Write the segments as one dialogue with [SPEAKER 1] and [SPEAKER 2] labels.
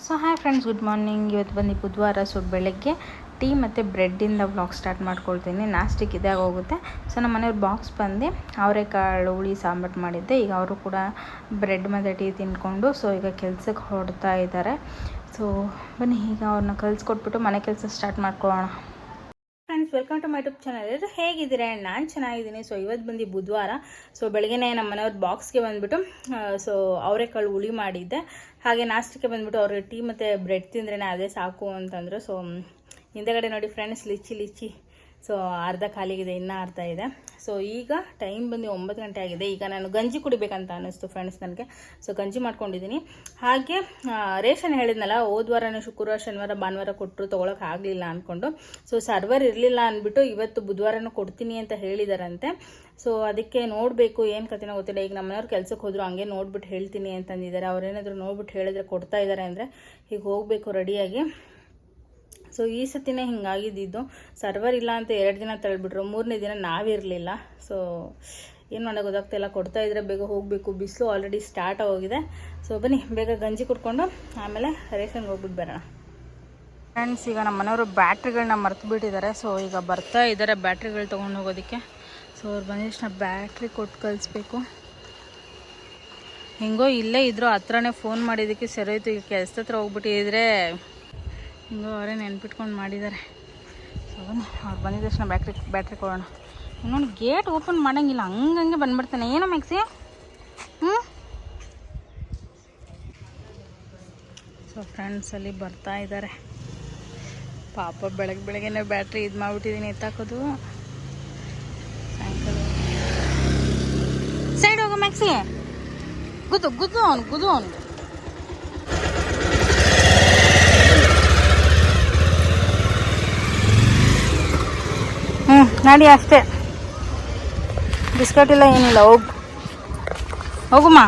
[SPEAKER 1] So hi friends, good morning. ಇವತ್ತು ಬಂದು ಬುಧವಾರ. ಸೊ ಬೆಳಗ್ಗೆ ಟೀ ಮತ್ತು ಬ್ರೆಡ್ಡಿಂದ ಬ್ಲಾಗ್ ಸ್ಟಾರ್ಟ್ ಮಾಡ್ಕೊಳ್ತೀನಿ. ನಾಸ್ಟಿಕ್ ಇದೇ ಹೋಗುತ್ತೆ. ಸೊ ನಮ್ಮ ಮನೆಯವ್ರ ಬಾಕ್ಸ್ ಬಂದು ಅವರೆಕಾಳು ಹುಳಿ ಸಾಂಬಾರು ಮಾಡಿದ್ದೆ. ಈಗ ಅವರು ಕೂಡ ಬ್ರೆಡ್ ಮತ್ತು ಟೀ ತಿಂದ್ಕೊಂಡು ಸೊ ಈಗ ಕೆಲ್ಸಕ್ಕೆ ಹೊರಡ್ತಾ ಇದ್ದಾರೆ. ಸೊ ಬನ್ನಿ ಈಗ ಅವ್ರನ್ನ ಕಲಿಸ್ಕೊಟ್ಬಿಟ್ಟು ಮನೆ ಕೆಲಸ ಸ್ಟಾರ್ಟ್ ಮಾಡ್ಕೊಳ್ಳೋಣ. Friends, welcome to my YouTube channel. ಎಲ್ಲರೂ ಹೇಗಿದ್ದೀರಾ? ನಾನು ಚೆನ್ನಾಗಿದ್ದೀನಿ. ಸೊ ಇವತ್ತು ಬಂದು ಬುಧವಾರ. ಸೊ ಬೆಳಗ್ಗೆ ನಮ್ಮ ಮನೆಯವ್ರ ಬಾಕ್ಸ್ಗೆ ಬಂದುಬಿಟ್ಟು ಸೊ ಅವರೆಕಾಳು ಹುಳಿ ಮಾಡಿದ್ದೆ. ಹಾಗೆ ನಾಷ್ಟಕ್ಕೆ ಬಂದುಬಿಟ್ಟು ಅವ್ರಿಗೆ ಟೀ ಮತ್ತು ಬ್ರೆಡ್ ತಿಂದ್ರೇ ಅದೇ ಸಾಕು ಅಂತಂದರು. ಸೊ ಹಿಂದೆಗಡೆ ನೋಡಿ ಫ್ರೆಂಡ್ಸ್, ಲಿಚ್ಚಿ ಸೊ ಅರ್ಧ ಖಾಲಿಗಿದೆ, ಇನ್ನೂ ಅರ್ಧ ಇದೆ. ಸೊ ಈಗ ಟೈಮ್ ಬಂದು 9 ಗಂಟೆ ಆಗಿದೆ. ಈಗ ನಾನು ಗಂಜಿ ಕುಡಿಬೇಕಂತ ಅನ್ನಿಸ್ತು ಫ್ರೆಂಡ್ಸ್ ನನಗೆ. ಸೊ ಗಂಜಿ ಮಾಡ್ಕೊಂಡಿದ್ದೀನಿ. ಹಾಗೆ ರೇಷನ್ ಹೇಳಿದ್ನಲ್ಲ, ಹೋದ್ವಾರನೇ ಶುಕ್ರವಾರ ಶನಿವಾರ ಭಾನುವಾರ ಕೊಟ್ಟರು, ತೊಗೊಳಕ್ಕೆ ಆಗಲಿಲ್ಲ ಅಂದ್ಕೊಂಡು. ಸೊ ಸರ್ವರ್ ಇರಲಿಲ್ಲ ಅಂದ್ಬಿಟ್ಟು ಇವತ್ತು ಬುಧವಾರನೂ ಕೊಡ್ತೀನಿ ಅಂತ ಹೇಳಿದಾರಂತೆ. ಸೊ ಅದಕ್ಕೆ ನೋಡಬೇಕು, ಏನು ಕಥೆನೋ ಗೊತ್ತಿಲ್ಲ. ಈಗ ನಮ್ಮನೆಯವ್ರು ಕೆಲಸಕ್ಕೆ ಹೋದ್ರು, ಹಂಗೆ ನೋಡ್ಬಿಟ್ಟು ಹೇಳ್ತೀನಿ ಅಂತಂದಿದ್ದಾರೆ. ಅವ್ರೇನಾದರೂ ನೋಡ್ಬಿಟ್ಟು ಹೇಳಿದ್ರೆ ಕೊಡ್ತಾ ಇದ್ದಾರೆ ಅಂದರೆ ಈಗ ಹೋಗಬೇಕು ರೆಡಿಯಾಗಿ. ಸೊ ಈ ಸತಿನೇ ಹಿಂಗಾಗಿದ್ದು, ಸರ್ವರ್ ಇಲ್ಲ ಅಂತ 2 ದಿನ ತಳ್ಳಿಬಿಟ್ರು, 3ನೇ ದಿನ ನಾವಿರಲಿಲ್ಲ. ಸೊ ಏನು ಮಾಡೋದು ಗೊತ್ತಾಗ್ತಾಯಿಲ್ಲ. ಕೊಡ್ತಾ ಇದ್ರೆ ಬೇಗ ಹೋಗಬೇಕು. ಬಿಸಿಲು ಆಲ್ರೆಡಿ ಸ್ಟಾರ್ಟ್ ಆಗೋಗಿದೆ. ಸೊ ಬನ್ನಿ ಬೇಗ ಗಂಜಿ ಕುಡ್ಕೊಂಡು ಆಮೇಲೆ ರೇಷನ್ಗೆ ಹೋಗ್ಬಿಟ್ಟು ಬರೋಣ. ಫ್ರೆಂಡ್ಸ್, ಈಗ ನಮ್ಮ ಮನೆಯವರು ಬ್ಯಾಟ್ರಿಗಳನ್ನ ಮರ್ತು ಬಿಟ್ಟಿದ್ದಾರೆ. ಸೊ ಈಗ ಬರ್ತಾ ಇದ್ದಾರೆ ಬ್ಯಾಟ್ರಿಗಳು ತೊಗೊಂಡು ಹೋಗೋದಕ್ಕೆ. ಸೊ ಅವ್ರು ಬಂದಿಷ್ಟು ಬ್ಯಾಟ್ರಿ ಕೊಟ್ಟು ಕಳಿಸ್ಬೇಕು. ಹೆಂಗೋ ಇಲ್ಲೇ ಇದ್ರು, ಹತ್ರನೇ ಫೋನ್ ಮಾಡಿದ್ದಕ್ಕೆ ಸರಿಯಾಯಿತು. ಈಗ ಕೆಲಸದ ಹತ್ರ ಹೋಗ್ಬಿಟ್ಟಿದ್ರೆ ಹಿಂಗೋ ಅವರೇ ನೆನ್ಪಿಟ್ಕೊಂಡು ಮಾಡಿದ್ದಾರೆ. ಸೊ ಅವ್ರು ಬಂದಿದ್ದ ತಕ್ಷಣ ಬ್ಯಾಟ್ರಿ ಕೊಡೋಣ. ಇನ್ನೊಂದು ಗೇಟ್ ಓಪನ್ ಮಾಡೋಂಗಿಲ್ಲ, ಹಂಗಂಗೆ ಬಂದ್ಬಿಡ್ತಾನೆ. ಏನೋ ಮ್ಯಾಕ್ಸಿ? ಸೊ ಫ್ರೆಂಡ್ಸಲ್ಲಿ ಬರ್ತಾ ಇದ್ದಾರೆ. ಪಾಪ ಬೆಳಗ್ಗೆನೇ ಬ್ಯಾಟ್ರಿ ಇದು ಮಾಡಿಬಿಟ್ಟಿದ್ದೀನಿ, ಎತ್ತಾಕೋದು. ಸಾಯಂಕಾಲ ಸೈಡ್ ಹೋಗೋ ಮ್ಯಾಕ್ಸಿ. ಗುದ್ದು ಅವನು ನಾಡಿ ಅಷ್ಟೇ. ಬಿಸ್ಕೆಟ್ ಇಲ್ಲ, ಏನಿಲ್ಲ. ಹೋಗುಮ್ಮ.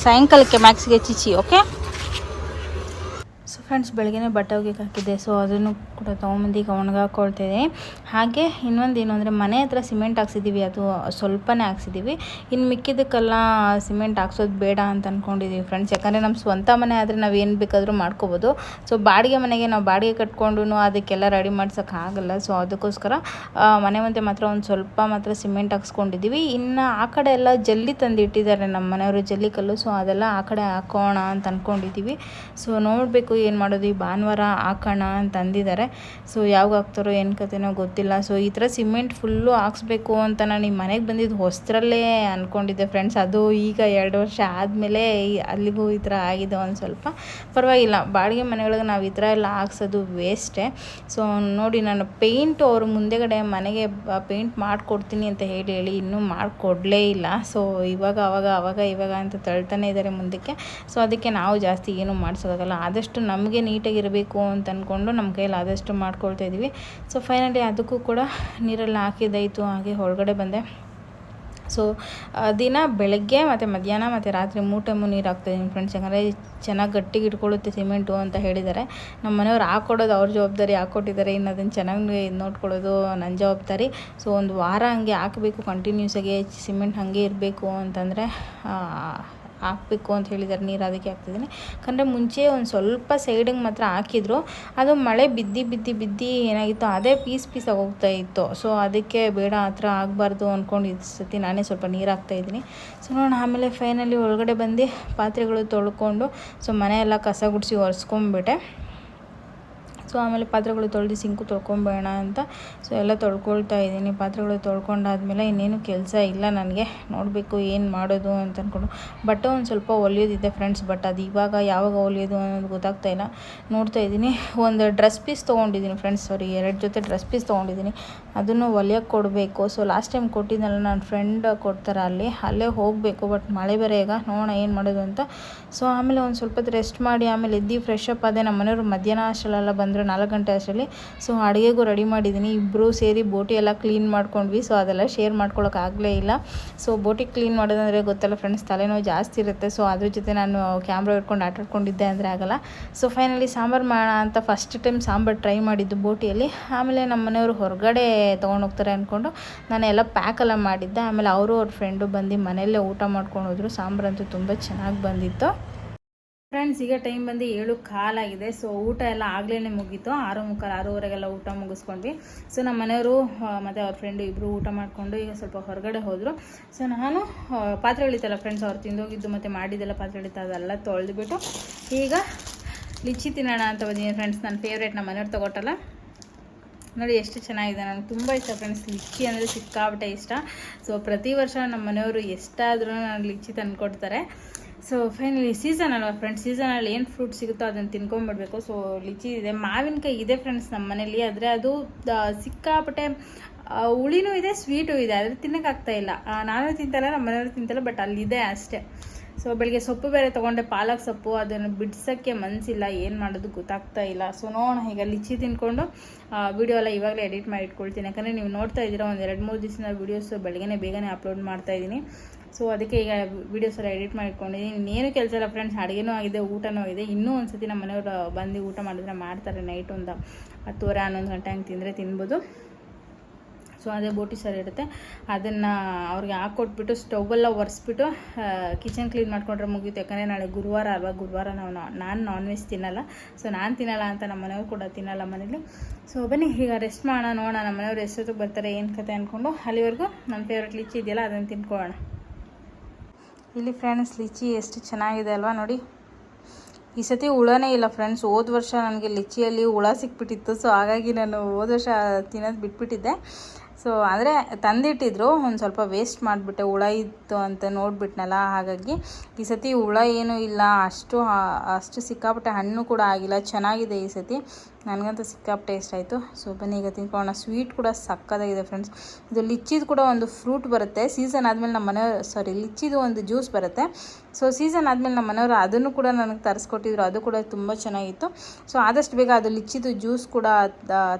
[SPEAKER 1] ಸಾಯಂಕಾಲಕ್ಕೆ ಮ್ಯಾಕ್ಸಿಗೆ ಚಿಚಿ. ಓಕೆ. ಸೊ ಫ್ರೆಂಡ್ಸ್, ಬೆಳಗ್ಗೆ ಬಟ್ಟೆ ಹೋಗಿಕ್ಕೆ ಹಾಕಿದ್ದೆ. ಸೊ ಅದನ್ನು ಕೂಡ ತೊಗೊಂಬಂದು ಈಗ ಒಣಗಾಕೊಳ್ತಿದ್ದೀನಿ. ಹಾಗೆ ಇನ್ನೊಂದೇನು ಅಂದರೆ, ಮನೆ ಹತ್ರ ಸಿಮೆಂಟ್ ಹಾಕ್ಸಿದ್ದೀವಿ, ಅದು ಸ್ವಲ್ಪನೇ ಹಾಕ್ಸಿದ್ದೀವಿ. ಇನ್ನು ಮಿಕ್ಕಿದ್ದಕ್ಕೆಲ್ಲ ಸಿಮೆಂಟ್ ಹಾಕ್ಸೋದು ಬೇಡ ಅಂತ ಅಂದ್ಕೊಂಡಿದ್ದೀವಿ ಫ್ರೆಂಡ್ಸ್. ಯಾಕಂದರೆ ನಮ್ಮ ಸ್ವಂತ ಮನೆ ಆದರೆ ನಾವು ಏನು ಬೇಕಾದರೂ ಮಾಡ್ಕೋಬೋದು. ಸೊ ಬಾಡಿಗೆ ಮನೆಗೆ ನಾವು ಬಾಡಿಗೆ ಕಟ್ಕೊಂಡು ಅದಕ್ಕೆಲ್ಲ ರೆಡಿ ಮಾಡ್ಸೋಕ್ಕಾಗಲ್ಲ. ಸೊ ಅದಕ್ಕೋಸ್ಕರ ಮನೆ ಮುಂದೆ ಮಾತ್ರ ಒಂದು ಸ್ವಲ್ಪ ಮಾತ್ರ ಸಿಮೆಂಟ್ ಹಾಕ್ಸ್ಕೊಂಡಿದ್ದೀವಿ. ಇನ್ನು ಆ ಕಡೆ ಎಲ್ಲ ಜಲ್ಲಿ ತಂದು ಇಟ್ಟಿದ್ದಾರೆ ನಮ್ಮ ಮನೆಯವರು, ಜಲ್ಲಿ ಕಲ್ಲು. ಸೊ ಅದೆಲ್ಲ ಆ ಕಡೆ ಹಾಕೋಣ ಅಂತ ಅಂದ್ಕೊಂಡಿದ್ದೀವಿ. ಸೊ ನೋಡಬೇಕು ಏನು ಮಾಡೋದು. ಈ ಭಾನುವಾರ ಹಾಕೋಣ ಅಂತ ಅಂದಿದ್ದಾರೆ. ಸೊ ಯಾವಾಗ ಹಾಕ್ತಾರೋ ಏನು ಕಥೆನೋ ಗೊತ್ತಿಲ್ಲ. ಸೊ ಈ ಥರ ಸಿಮೆಂಟ್ ಫುಲ್ಲು ಹಾಕ್ಸ್ಬೇಕು ಅಂತ ನಾನು ಈ ಮನೆಗೆ ಬಂದಿದ್ದು ಹೊಸದ್ರಲ್ಲೇ ಅಂದ್ಕೊಂಡಿದ್ದೆ ಫ್ರೆಂಡ್ಸ್. ಅದು ಈಗ 2 ವರ್ಷ ಆದಮೇಲೆ ಅಲ್ಲಿಗೂ ಈ ಥರ ಆಗಿದೆ. ಒಂದು ಸ್ವಲ್ಪ ಪರವಾಗಿಲ್ಲ. ಬಾಡಿಗೆ ಮನೆಗಳಿಗೆ ನಾವು ಈ ಥರ ಎಲ್ಲ ಹಾಕ್ಸೋದು ವೇಸ್ಟೇ. ಸೊ ನೋಡಿ, ನಾನು ಪೇಂಟು ಅವರು ಮುಂದೆಗಡೆ ಮನೆಗೆ ಪೇಂಟ್ ಮಾಡಿಕೊಡ್ತೀನಿ ಅಂತ ಹೇಳಿ ಇನ್ನೂ ಮಾಡಿಕೊಡ್ಲೇ ಇಲ್ಲ. ಸೊ ಇವಾಗ ಅಂತ ತಳ್ತಾನೆ ಇದ್ದಾರೆ ಮುಂದಕ್ಕೆ. ಸೊ ಅದಕ್ಕೆ ನಾವು ಜಾಸ್ತಿ ಏನೂ ಮಾಡಿಸೋದಾಗಲ್ಲ. ಆದಷ್ಟು ನಮಗೆ ನೀಟಾಗಿರಬೇಕು ಅಂತ ಅಂದ್ಕೊಂಡು ನಮ್ಮ ಕೈಯಲ್ಲಿ ಆದಷ್ಟು ಮಾಡ್ಕೊಳ್ತಾ ಇದ್ದೀವಿ. ಸೊ ಫೈನಲಿ ಅದಕ್ಕೂ ಕೂಡ ನೀರೆಲ್ಲ ಹಾಕಿದ್ದಾಯಿತು. ಹಾಗೆ ಹೊರಗಡೆ ಬಂದೆ. ಸೊ ದಿನ ಬೆಳಗ್ಗೆ ಮತ್ತು ಮಧ್ಯಾಹ್ನ ಮತ್ತು ರಾತ್ರಿ 3 ಟೈಮು ನೀರು ಹಾಕ್ತಾಯಿದ್ದೀನಿ ಫ್ರೆಂಡ್ಸ್. ಯಾಕಂದರೆ ಚೆನ್ನಾಗಿ ಗಟ್ಟಿಗೆ ಇಟ್ಕೊಳ್ಳುತ್ತೆ ಸಿಮೆಂಟು ಅಂತ ಹೇಳಿದ್ದಾರೆ. ನಮ್ಮ ಮನೆಯವ್ರು ಹಾಕ್ಕೊಡೋದು ಅವ್ರ ಜವಾಬ್ದಾರಿ, ಹಾಕ್ಕೊಟ್ಟಿದ್ದಾರೆ. ಇನ್ನು ಅದನ್ನು ಚೆನ್ನಾಗಿ ನೋಡ್ಕೊಳ್ಳೋದು ನನ್ನ ಜವಾಬ್ದಾರಿ. ಸೊ ಒಂದು ವಾರ ಹಂಗೆ ಹಾಕಬೇಕು ಕಂಟಿನ್ಯೂಸಾಗಿ. ಸಿಮೆಂಟ್ ಹಾಗೆ ಇರಬೇಕು ಅಂತಂದರೆ ಹಾಕಬೇಕು ಅಂತ ಹೇಳಿದ್ದಾರೆ. ನೀರು ಅದಕ್ಕೆ ಹಾಕ್ತಿದ್ದೀನಿ. ಯಾಕಂದರೆ ಮುಂಚೆ ಒಂದು ಸ್ವಲ್ಪ ಸೈಡಿಗೆ ಮಾತ್ರ ಹಾಕಿದ್ರು, ಅದು ಮಳೆ ಬಿದ್ದು ಏನಾಗಿತ್ತು, ಅದೇ ಪೀಸಾಗಿ ಹೋಗ್ತಾ ಇತ್ತು. ಸೊ ಅದಕ್ಕೆ ಬೇಡ, ಆ ಥರ ಆಗಬಾರ್ದು ಅಂದ್ಕೊಂಡು ಇದು ಸತಿ ನಾನೇ ಸ್ವಲ್ಪ ನೀರು ಹಾಕ್ತಾಯಿದ್ದೀನಿ. ಸೊ ನೋಡೋಣ. ಆಮೇಲೆ ಫೈನಲಿ ಒಳಗಡೆ ಬಂದು ಪಾತ್ರೆಗಳು ತೊಳ್ಕೊಂಡು ಸೊ ಮನೆಯೆಲ್ಲ ಕಸ ಗುಡಿಸಿ ಒರೆಸ್ಕೊಂಬಿಟ್ಟೆ. ಸೊ ಆಮೇಲೆ ಪಾತ್ರೆಗಳು ತೊಳೆದು ಸಿಂಕು ತೊಳ್ಕೊಂಬೇಡ ಅಂತ ಸೊ ಎಲ್ಲ ತೊಳ್ಕೊಳ್ತಾ ಇದ್ದೀನಿ. ಪಾತ್ರೆಗಳು ತೊಳ್ಕೊಂಡಾದ್ಮೇಲೆ ಇನ್ನೇನು ಕೆಲಸ ಇಲ್ಲ ನನಗೆ. ನೋಡಬೇಕು ಏನು ಮಾಡೋದು ಅಂತ ಅಂದ್ಕೊಂಡು. ಬಟ್ಟೆ ಒಂದು ಸ್ವಲ್ಪ ಹೊಲಿಯೋದಿದೆ ಫ್ರೆಂಡ್ಸ್. ಬಟ್ ಅದು ಯಾವಾಗ ಹೊಲಿಯೋದು ಅನ್ನೋದು ಗೊತ್ತಾಗ್ತಾ ಇಲ್ಲ. ನೋಡ್ತಾ ಇದ್ದೀನಿ. ಒಂದು ಡ್ರೆಸ್ ಪೀಸ್ ತೊಗೊಂಡಿದ್ದೀನಿ ಫ್ರೆಂಡ್ಸ್. 2 ಜೊತೆ ಡ್ರೆಸ್ ಪೀಸ್ ತೊಗೊಂಡಿದ್ದೀನಿ. ಅದನ್ನು ಹೊಲಿಯೋಕ್ಕೆ ಕೊಡಬೇಕು. ಸೊ ಲಾಸ್ಟ್ ಟೈಮ್ ಕೊಟ್ಟಿದ್ದಲ್ಲ, ನನ್ನ ಫ್ರೆಂಡ್ ಕೊಡ್ತಾರೆ, ಅಲ್ಲೇ ಹೋಗಬೇಕು. ಬಟ್ ಮಳೆ ಬೇರೆ ಈಗ, ನೋಡೋಣ ಏನು ಮಾಡೋದು ಅಂತ. ಸೊ ಆಮೇಲೆ ಒಂದು ಸ್ವಲ್ಪ ರೆಸ್ಟ್ ಮಾಡಿ ಆಮೇಲೆ ಎದ್ದು ಫ್ರೆಶ್ ಅಪ್ ಆದೆ. ನಮ್ಮ ಮನೆಯವರು ಮಧ್ಯಾಹ್ನ ಅಷ್ಟರಲ್ಲೆಲ್ಲ ಬಂದರು, 4 ಗಂಟೆ ಅಷ್ಟರಲ್ಲಿ. ಸೊ ಅಡುಗೆಗೂ ರೆಡಿ ಮಾಡಿದ್ದೀನಿ. ಇಬ್ಬರು ಸೇರಿ ಬೋಟಿ ಎಲ್ಲ ಕ್ಲೀನ್ ಮಾಡ್ಕೊಂಡ್ವಿ. ಸೊ ಅದೆಲ್ಲ ಶೇರ್ ಮಾಡ್ಕೊಳ್ಳೋಕೆ ಆಗಲೇ ಇಲ್ಲ. ಸೊ ಬೋಟಿ ಕ್ಲೀನ್ ಮಾಡೋದಂದರೆ ಗೊತ್ತಲ್ಲ ಫ್ರೆಂಡ್ಸ್, ತಲೆನೋವು ಜಾಸ್ತಿ ಇರುತ್ತೆ. ಸೊ ಅದ್ರ ಜೊತೆ ನಾನು ಕ್ಯಾಮ್ರಾ ಇಟ್ಕೊಂಡು ಆಟಾಡ್ಕೊಂಡಿದ್ದೆ ಅಂದರೆ ಆಗಲ್ಲ. ಸೊ ಫೈನಲಿ ಸಾಂಬಾರು ಮಾಡೋಣ ಅಂತ ಫಸ್ಟ್ ಟೈಮ್ ಸಾಂಬಾರು ಟ್ರೈ ಮಾಡಿದ್ದು ಬೋಟಿಯಲ್ಲಿ. ಆಮೇಲೆ ನಮ್ಮ ಮನೆಯವರು ಹೊರಗಡೆ ತೊಗೊಂಡೋಗ್ತಾರೆ ಅಂದ್ಕೊಂಡು ನಾನು ಎಲ್ಲ ಪ್ಯಾಕೆಲ್ಲ ಮಾಡಿದ್ದೆ. ಆಮೇಲೆ ಅವರು ಅವ್ರ ಫ್ರೆಂಡು ಬಂದು ಮನೆಯಲ್ಲೇ ಊಟ ಮಾಡ್ಕೊಂಡು ಹೋದರು. ಸಾಂಬಾರಂತೂ ತುಂಬ ಚೆನ್ನಾಗಿ ಬಂದಿತ್ತು. ಫ್ರೆಂಡ್ಸ್ ಈಗ ಟೈಮ್ ಬಂದು 7:15 ಆಗಿದೆ. ಸೊ ಊಟ ಎಲ್ಲ ಆಗಲೇ ಮುಗೀತು. 6:45 6:30ಗೆಲ್ಲ ಊಟ ಮುಗಿಸ್ಕೊಂಡ್ವಿ. ಸೊ ನಮ್ಮ ಮನೆಯವರು ಮತ್ತು ಅವ್ರ ಫ್ರೆಂಡು ಇಬ್ಬರು ಊಟ ಮಾಡಿಕೊಂಡು ಈಗ ಸ್ವಲ್ಪ ಹೊರಗಡೆ ಹೋದರು. ಸೊ ನಾನು ಪಾತ್ರೆ ಎಳಿತಲ್ಲ ಫ್ರೆಂಡ್ಸ್, ಅವ್ರು ತಿಂದೋಗಿದ್ದು ಮತ್ತು ಮಾಡಿದ್ದೆಲ್ಲ ಪಾತ್ರೆ ಎಳಿತಾ ಅದೆಲ್ಲ ತೊಳೆದ್ಬಿಟ್ಟು ಈಗ ಲಿಚ್ಚಿ ತಿನ್ನೋಣ ಅಂತ ಬಂದಿದ್ದೀನಿ ಫ್ರೆಂಡ್ಸ್. ನನ್ನ ಫೇವ್ರೇಟ್ ನಮ್ಮ ಮನೆಯವ್ರು ತೊಗೊಟ್ಟಲ್ಲ ನೋಡಿ ಎಷ್ಟು ಚೆನ್ನಾಗಿದೆ. ನನಗೆ ತುಂಬ ಇಷ್ಟ ಫ್ರೆಂಡ್ಸ್, ಲಿಚ್ಚಿ ಅಂದರೆ ಸಿಕ್ಕಾಬಿಟ್ಟೆ ಇಷ್ಟ. ಸೊ ಪ್ರತಿ ವರ್ಷ ನಮ್ಮ ಮನೆಯವರು ಎಷ್ಟಾದ್ರೂ ನನಗೆ ಲಿಚ್ಚಿ ತಂದು ಕೊಡ್ತಾರೆ. ಸೊ ಫೈನಲಿ ಸೀಸನ್ ಅಲ್ವಾ ಫ್ರೆಂಡ್ಸ್, ಸೀಸನಲ್ಲಿ ಏನು ಫ್ರೂಟ್ ಸಿಗುತ್ತೋ ಅದನ್ನು ತಿನ್ಕೊಂಬಿಡ್ಬೇಕು. ಸೊ ಲಿಚ್ಚಿ ಇದೆ, ಮಾವಿನಕಾಯಿ ಇದೆ ಫ್ರೆಂಡ್ಸ್ ನಮ್ಮ ಮನೇಲಿ. ಆದರೆ ಅದು ಸಿಕ್ಕಾಪಟ್ಟೆ ಹುಳಿನೂ ಇದೆ, ಸ್ವೀಟು ಇದೆ, ಆದರೆ ತಿನ್ನೋಕ್ಕಾಗ್ತಾಯಿಲ್ಲ. ನಾನು ತಿಂತಲ್ಲ, ನಮ್ಮ ಮನೆಯವರು ತಿಂತಲ್ಲ, ಬಟ್ ಅಲ್ಲಿದೆ ಅಷ್ಟೇ. ಸೊ ಬೆಳಿಗ್ಗೆ ಸೊಪ್ಪು ಬೇರೆ ತೊಗೊಂಡೆ, ಪಾಲಕ್ ಸೊಪ್ಪು, ಅದನ್ನು ಬಿಡ್ಸೋಕ್ಕೆ ಮನಸ್ಸಿಲ್ಲ, ಏನು ಮಾಡೋದು ಗೊತ್ತಾಗ್ತಾ ಇಲ್ಲ. ಸೊ ನೋಡೋಣ, ಈಗ ಲಿಚ್ಚಿ ತಿನ್ಕೊಂಡು ವಿಡಿಯೋ ಎಲ್ಲ ಇವಾಗಲೇ ಎಡಿಟ್ ಮಾಡಿ ಇಟ್ಕೊಳ್ತೀನಿ. ಯಾಕಂದರೆ ನೀವು ನೋಡ್ತಾ ಇದ್ದೀರಾ, ಒಂದು 2-3 ದಿವಸದ ವೀಡಿಯೋಸ್ ಬೇಗನೆ ಅಪ್ಲೋಡ್ ಮಾಡ್ತಾಯಿದ್ದೀನಿ. ಸೊ ಅದಕ್ಕೆ ಈಗ ವೀಡಿಯೋಸ್ ಎಲ್ಲ ಎಡಿಟ್ ಮಾಡಿ ಇಟ್ಕೊಂಡಿದ್ದೀನಿ. ಇನ್ನೇನು ಕೆಲಸ ಇಲ್ಲ ಫ್ರೆಂಡ್ಸ್, ಅಡುಗೆನೂ ಆಗಿದೆ, ಊಟನೂ ಇದೆ. ಇನ್ನೂ ಒಂದು ಸತಿ ನಮ್ಮ ಮನೆಯವರು ಬಂದು ಊಟ ಮಾಡಿದ್ರೆ ಮಾಡ್ತಾರೆ. ನೈಟ್ ಒಂದು 10:30-11 ಗಂಟೆ ಹಂಗೆ ತಿಂದರೆ ತಿನ್ಬೋದು. ಸೊ ಅದೇ ಬೋಟಿ ಸಾರು ಇರುತ್ತೆ, ಅದನ್ನು ಅವ್ರಿಗೆ ಹಾಕ್ಕೊಟ್ಬಿಟ್ಟು ಸ್ಟವೆಲ್ಲ ಒರೆಸ್ಬಿಟ್ಟು ಕಿಚನ್ ಕ್ಲೀನ್ ಮಾಡ್ಕೊಂಡ್ರೆ ಮುಗೀತು. ಯಾಕಂದರೆ ನಾಳೆ ಗುರುವಾರ ಅಲ್ವಾ, ಗುರುವಾರ ನಾನು ನಾನ್ ವೆಜ್ ತಿನ್ನಲ್ಲ. ಸೊ ನಾನು ತಿನ್ನಲ್ಲ ಅಂತ ನಮ್ಮ ಮನೆಯವ್ರು ಕೂಡ ತಿನ್ನಲ್ಲ ಮನೇಲಿ. ಸೊ ಬನ್ನಿ ಈಗ ರೆಸ್ಟ್ ಮಾಡೋಣ, ನೋಡೋಣ ನಮ್ಮ ಮನೆಯವ್ರು ಎಷ್ಟೊತ್ತಿಗೆ ಬರ್ತಾರೆ ಏನು ಕತೆ ಅಂದ್ಕೊಂಡು. ಅಲ್ಲಿವರೆಗೂ ನನ್ನ ಫೇವ್ರೆಟ್ ಲಿಚ್ಚಿ ಇದೆಯಲ್ಲ ಅದನ್ನು ತಿನ್ಕೊಳ್ಳೋಣ. ಇಲ್ಲಿ ಫ್ರೆಂಡ್ಸ್ ಲಿಚ್ಚಿ ಎಷ್ಟು ಚೆನ್ನಾಗಿದೆ ಅಲ್ವಾ ನೋಡಿ. ಈ ಸತಿ ಹುಳನೇ ಇಲ್ಲ ಫ್ರೆಂಡ್ಸ್. ಹೋದ ವರ್ಷ ನನಗೆ ಲಿಚ್ಚಿಯಲ್ಲಿ ಹುಳ ಸಿಕ್ಬಿಟ್ಟಿತ್ತು. ಸೊ ಹಾಗಾಗಿ ನಾನು ಹೋದ ವರ್ಷ ತಿನ್ನೋದು ಬಿಟ್ಬಿಟ್ಟಿದ್ದೆ. ಸೊ ಅಂದರೆ ತಂದಿಟ್ಟಿದ್ರು, ಒಂದು ಸ್ವಲ್ಪ ವೇಸ್ಟ್ ಮಾಡಿಬಿಟ್ಟೆ, ಹುಳ ಇತ್ತು ಅಂತ ನೋಡಿಬಿಟ್ನಲ್ಲ. ಹಾಗಾಗಿ ಈ ಸತಿ ಹುಳ ಏನೂ ಇಲ್ಲ, ಅಷ್ಟು ಸಿಕ್ಕಾಪಟ್ಟೆ ಹಣ್ಣು ಕೂಡ ಆಗಿಲ್ಲ, ಚೆನ್ನಾಗಿದೆ ಈ ಸತಿ. ನನಗಂತೂ ಸಿಕ್ಕಾಪಟ್ಟೆ ಇಷ್ಟ ಆಯಿತು. ಸೊ ಬನ್ನಿ ಈಗ ತಿನ್ಕೊಳ್ಳೋಣ. ಸ್ವೀಟ್ ಕೂಡ ಸಕ್ಕತ್ತಾಗಿದೆ ಫ್ರೆಂಡ್ಸ್. ಇದು ಲಿಚ್ಚಿದು ಕೂಡ ಒಂದು ಫ್ರೂಟ್ ಬರುತ್ತೆ, ಸೀಸನ್ ಆದಮೇಲೆ ನಮ್ಮ ಮನೆಯವರು ಲಿಚ್ಚಿದು ಒಂದು ಜ್ಯೂಸ್ ಬರುತ್ತೆ. ಸೊ ಸೀಸನ್ ಆದಮೇಲೆ ನಮ್ಮ ಮನೆಯವರು ಅದನ್ನು ಕೂಡ ನನಗೆ ತರಿಸ್ಕೊಟ್ಟಿದ್ರು, ಅದು ಕೂಡ ತುಂಬ ಚೆನ್ನಾಗಿತ್ತು. ಸೊ ಆದಷ್ಟು ಬೇಗ ಅದು ಲಿಚ್ಚಿದು ಜ್ಯೂಸ್ ಕೂಡ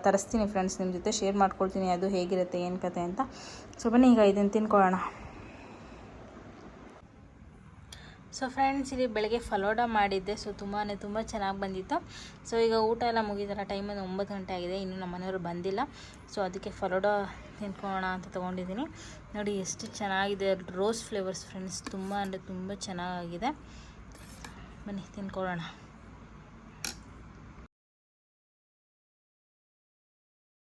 [SPEAKER 1] ತರಿಸ್ತೀನಿ ಫ್ರೆಂಡ್ಸ್, ನಿಮ್ಮ ಜೊತೆ ಶೇರ್ ಮಾಡ್ಕೊಳ್ತೀನಿ ಅದು ಹೇಗಿರುತ್ತೆ ಏನು ಕತೆ ಅಂತ. ಸೊ ಬನ್ನಿ ಈಗ ಇದನ್ನು ತಿನ್ಕೊಳ್ಳೋಣ. ಸೊ ಫ್ರೆಂಡ್ಸ್ ಇಲ್ಲಿ ಬೆಳಗ್ಗೆ ಫಲೋಡ ಮಾಡಿದ್ದೆ. ಸೊ ತುಂಬ ಚೆನ್ನಾಗಿ ಬಂದಿತ್ತು. ಸೊ ಈಗ ಊಟ ಎಲ್ಲ ಮುಗಿದಲ್ಲ, ಟೈಮಲ್ಲಿ 9 ಗಂಟೆ ಆಗಿದೆ, ಇನ್ನೂ ನಮ್ಮ ಮನೆಯವರು ಬಂದಿಲ್ಲ. ಸೊ ಅದಕ್ಕೆ ಫಲೋಡ ತಿನ್ಕೊಳ್ಳೋಣ ಅಂತ ತೊಗೊಂಡಿದ್ದೀನಿ. ನೋಡಿ ಎಷ್ಟು ಚೆನ್ನಾಗಿದೆ, ರೋಸ್ ಫ್ಲೇವರ್ಸ್ ಫ್ರೆಂಡ್ಸ್, ತುಂಬ ಚೆನ್ನಾಗಿದೆ. ಬನ್ನಿ ತಿನ್ಕೊಳ್ಳೋಣ.